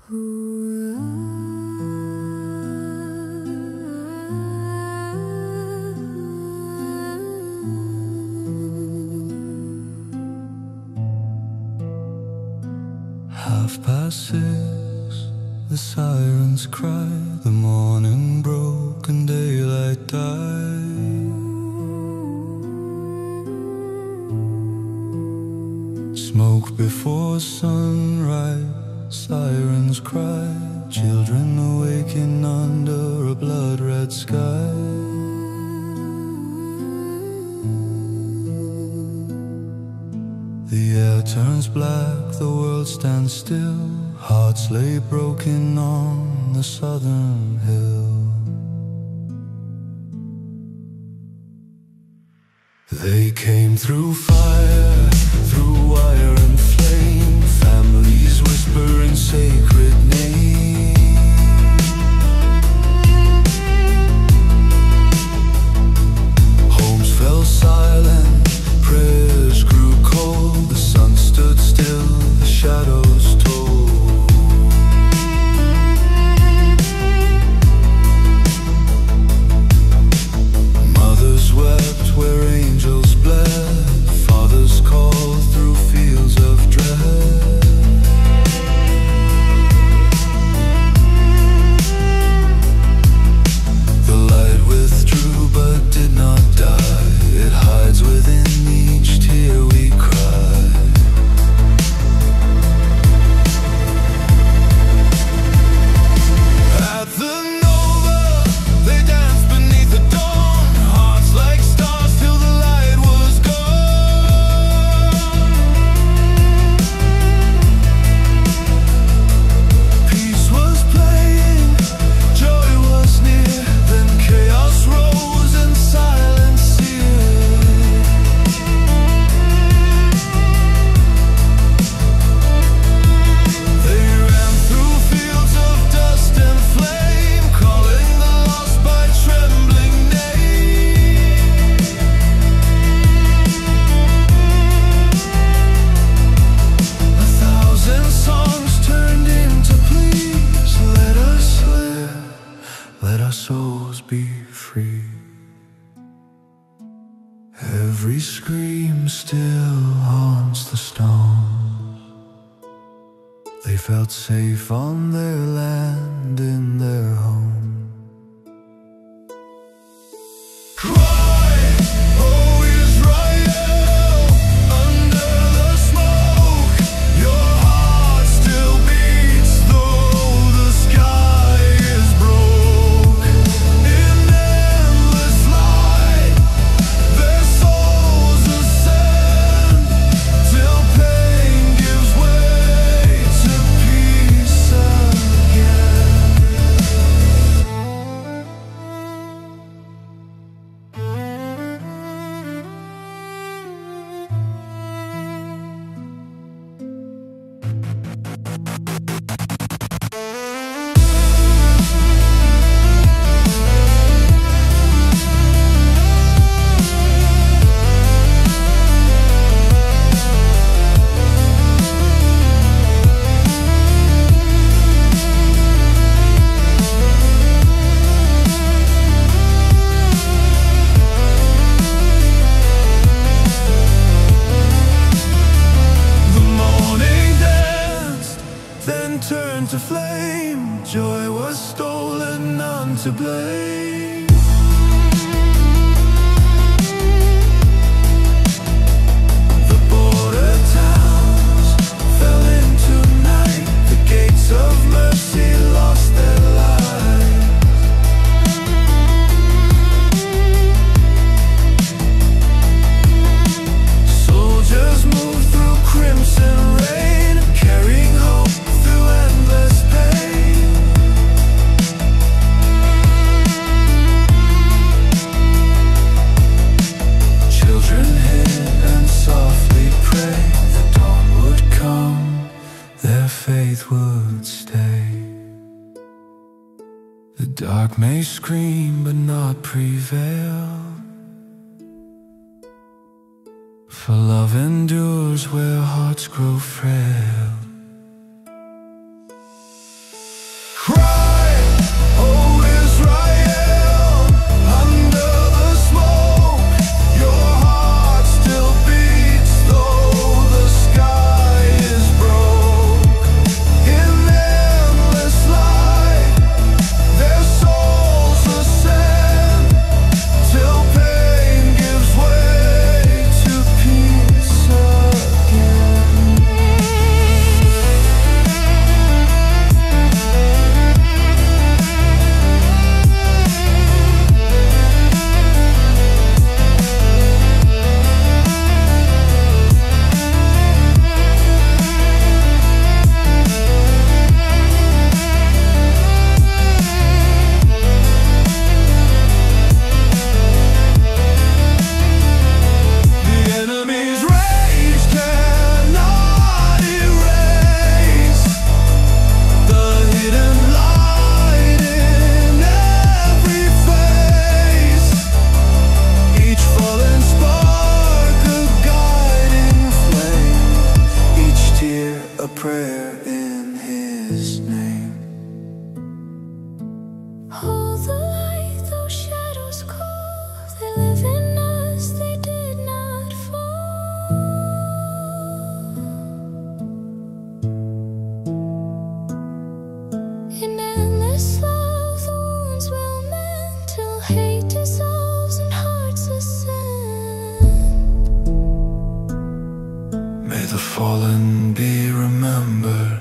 .6, the sirens cry, the morning broke and daylight died. Smoke before sunrise, sirens cry, children awaken under a blood-red sky. The air turns black, the world stands still, hearts lay broken on the southern hill. They came through fire, through wire and flame, families whispering sacred names. Homes fell silent, prayers grew cold, the sun stood still, the shadows told. Mothers wept where angels bled, fathers called through fields of dread. The light withdrew but did not die, it hides within each tear we cry. At the Nova, they danced beneath the dawn, hearts like stars till the light was gone. Peace was playing, joy was near, then chaos rose and silence seared. They ran through fields of dust and flame, calling the lost by trembling name. A thousand songs turned into pleas. Let us live, let our souls be free. Every scream still haunts the stones. They felt safe on their land, in their home. Cry, oh Israel, under the smoke. Your heart still beats, though the sky is broke. In endless light, their souls ascend, till pain gives way to peace again. The morning danced, then turned to flame. Joy was stolen, none to blame. The border towns fell into night, the gates of mercy lost their light. Soldiers moved through crimson rain, carrying hope through endless pain. Children hid and softly prayed, the dawn would come, their faith would stay. The dark may scream but not prevail, for love endures where hearts grow frail. his name. Hold the light, though shadows call. They live in us, they did not fall. In endless love, the wounds will mend till hate dissolves and hearts ascend. May the fallen be remembered.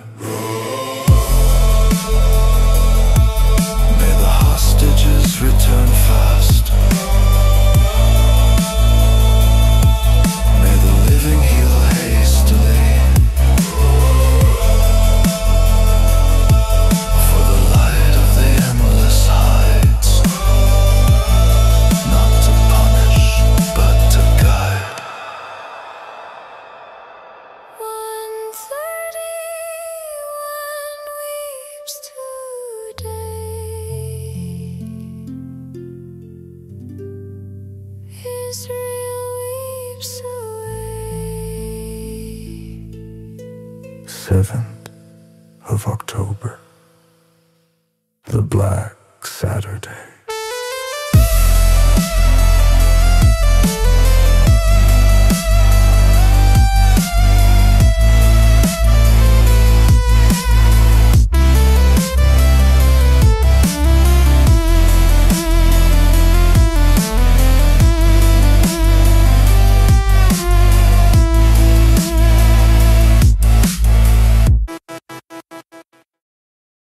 May the hostages return fast. May the living heal hastily. For the light of the endless heights, not to punish, but to guide. 131 weeps today. Israel weeps away. 7th of October, the Black Saturday.